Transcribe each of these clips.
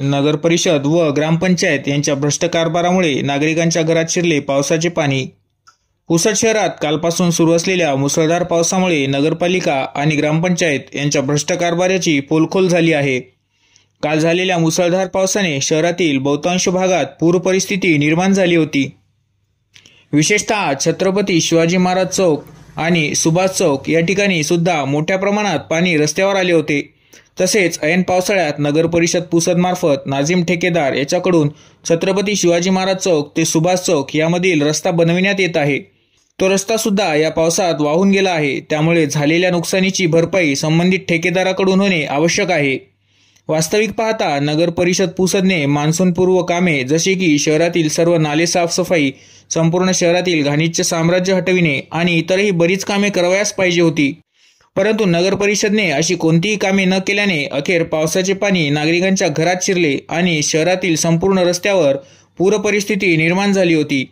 नगर परिषद व ग्रामपंचायत यांच्या भ्रष्ट कारभारामुळे नागरिकांच्या घरात शिरले पावसाचे पाणी। पुसद शहरात कालपासून सुरू असलेल्या मुसळधार पावसामुळे नगरपालिका आणि ग्रामपंचायत यांच्या भ्रष्ट कारभाराची पोलखोल झाली आहे। काल झालेल्या मुसळधार पावसाने शहरातील बहुतांश भागात पूर परिस्थिती निर्माण झाली होती। विशेषतः छत्रपती शिवाजी महाराज चौक आणि सुभाष चौक या ठिकाणी सुद्धा मोठ्या प्रमाणात पाणी रस्त्यावर आले होते। तसेच ऐन पावसाळ्यात नगर परिषद पुसद मार्फत नाझीम ठेकेदार याच्याकडून छत्रपती शिवाजी महाराज चौक ते सुभाष चौक यामधील रस्ता बनविण्यात येत आहे। तो रस्ता सुद्धा या पावसात वाहून गेला आहे। त्यामुळे झालेल्या नुकसानीची भरपाई संबंधित ठेकेदाराकडून होणे आवश्यक आहे। वास्तविक पाहता नगर परिषद पुसदने मान्सूनपूर्व कामे जसे की शहरातील सर्व नाले साफसफाई, संपूर्ण शहरातील घाणीचे साम्राज्य हटविणे आणि इतरही बरीच कामे करावयास पाहिजे होती। परंतु नगर परिषदने अशी कोणतीही कामे न केल्याने अखेर पावसाचे पाणी नागरिकांच्या घरात शिरले आणि शहरातील संपूर्ण रस्त्यावर पूर परिस्थिती निर्माण झाली होती।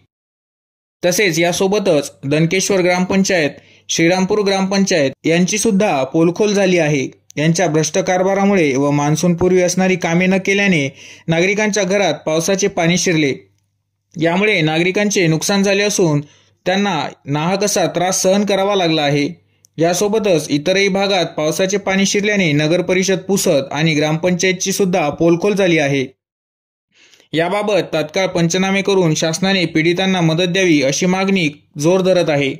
तसेच यासोबतच दणकेश्वर ग्रामपंचायत, श्रीरामपूर ग्रामपंचायत यांची सुद्धा पोलखोल झाली आहे। यांच्या भ्रष्ट कारभारामुळे व मान्सूनपूर्वी असणारी कामे न केल्याने नागरिकांच्या घरात पावसाचे पाणी शिरले। यामुळे नागरिकांचे नुकसान झाले असून त्यांना नाहक असा त्रास सहन करावा लागला आहे। यासोबतच इतरही भागात पावसाचे पाणी शिरल्याने नगर परिषद पुसद आणि ग्रामपंचायतची सुद्धा पोलखोल झाली आहे। याबाबत तात्काळ पंचनामे करून शासनाने पीडितांना मदत द्यावी अशी मागणी जोर धरत आहे।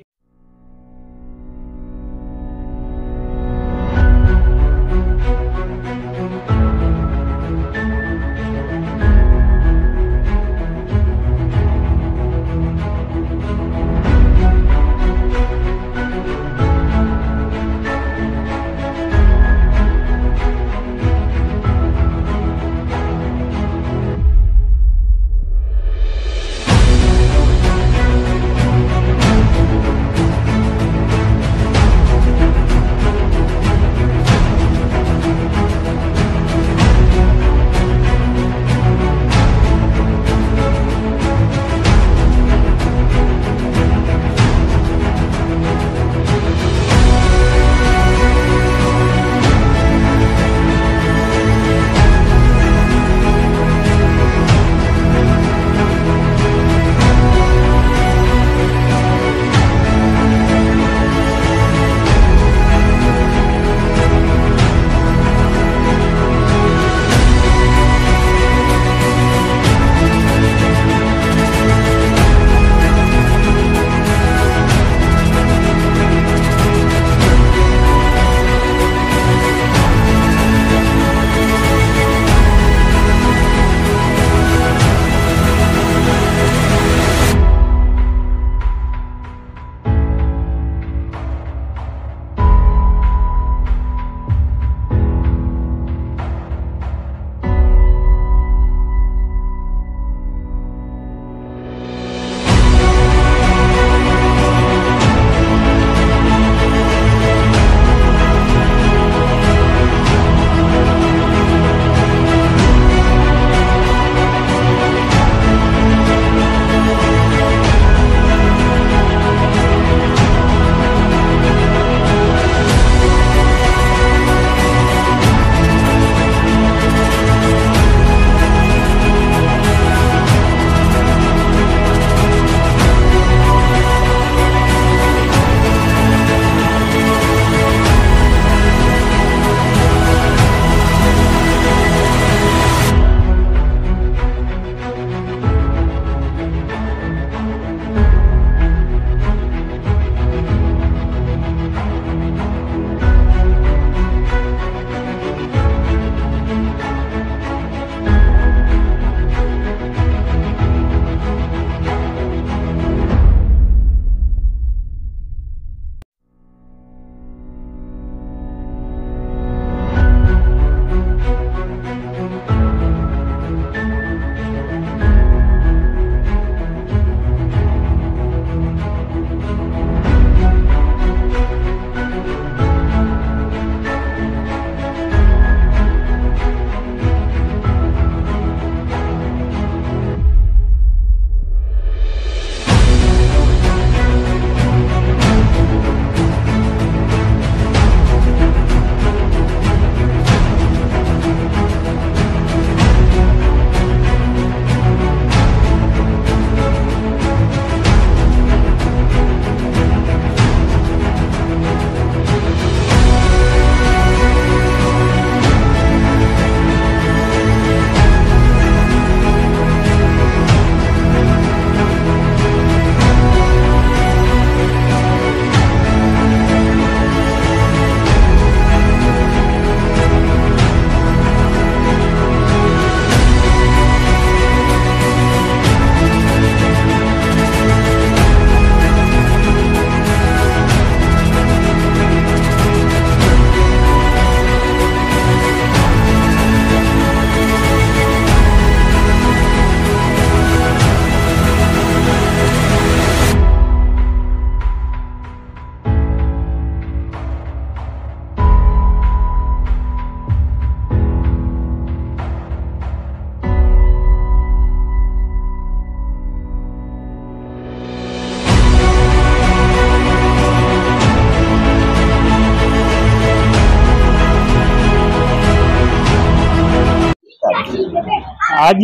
आज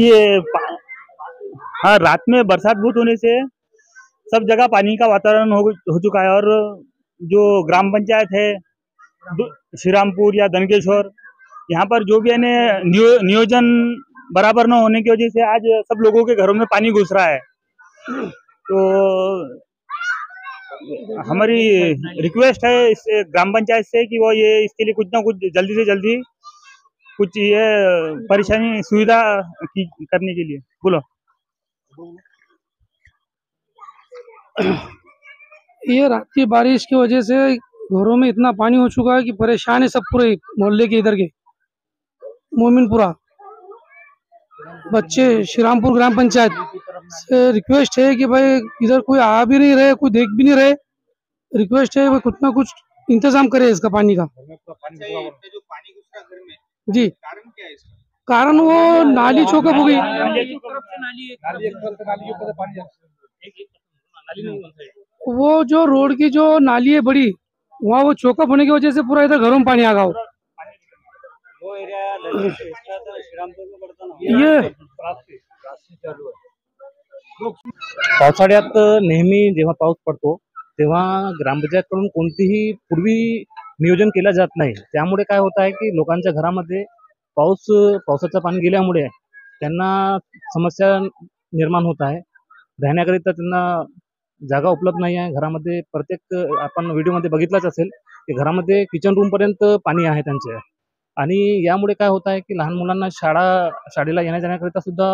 हाँ, रात में बरसात बहुत होने से सब जगह पानी का वातावरण हो चुका है। और जो ग्राम पंचायत है श्रीरामपुर या दनकेश्वर, यहाँ पर जो भी है नियोजन बराबर न होने की वजह से आज सब लोगों के घरों में पानी घुस रहा है। तो हमारी रिक्वेस्ट है इस ग्राम पंचायत से कि वो ये इसके लिए कुछ ना कुछ जल्दी से जल्दी कुछ ये परेशानी सुविधा करने के लिए बोलो। ये रात की बारिश की वजह से घरों में इतना पानी हो चुका है कि परेशान है सब पूरे मोहल्ले के इधर के मोमिनपुरा बच्चे। श्रीरामपुर ग्राम पंचायत से रिक्वेस्ट है कि भाई इधर कोई आ भी नहीं रहे, कोई देख भी नहीं रहे। रिक्वेस्ट है भाई कुछ ना कुछ इंतजाम करे इसका पानी का। जी, कारण वो नाली चौकअप हो गई। वो जो रोड की जो नाली है बड़ी, वहाँ वो चौकअप होने की वजह से पूरा इधर घरों में पानी आ गया। ये पावसाळ्यात नेहमी जेव्हा पाऊस पडतो तेव्हा ग्रामपंचायतकडून कोणतीही पूर्वी नियोजन केलं जात नाही। त्यामुळे काय होत आहे की लोकांच्या घरामध्ये पावसाचं पाणी गेल्यामुळे त्यांना समस्या निर्माण होत आहे। राहण्याकरिता त्यांना जागा उपलब्ध नाही आहे घरामध्ये। प्रत्येक आपण व्हिडिओमध्ये बघितलंच असेल की घरामध्ये किचन रूम पर्यंत पाणी आहे त्यांचे। आणि यामुळे काय होत आहे की लहान मुलांना शाळेला येण्या जाण्याकरिता सुद्धा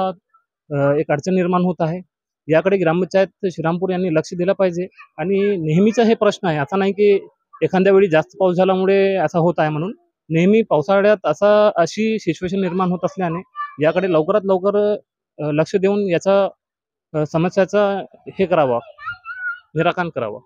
एक अडचण निर्माण होत आहे। याकडे ग्रामपंचायत श्रीरामपूर यांनी लक्ष दिलं पाहिजे। आणि नेहमीचा हे प्रश्न आहे, असा नाही की एखाद्या वेळी जास्त पाऊस झाल्यामुळे असा होत आहे म्हणून। नेहमी पावसाळ्यात अशी सिच्युएशन निर्माण होत असल्याने याकडे लवकरात लवकर लक्ष देऊन याचा समस्याचा हे करावं, निराकरण करावं।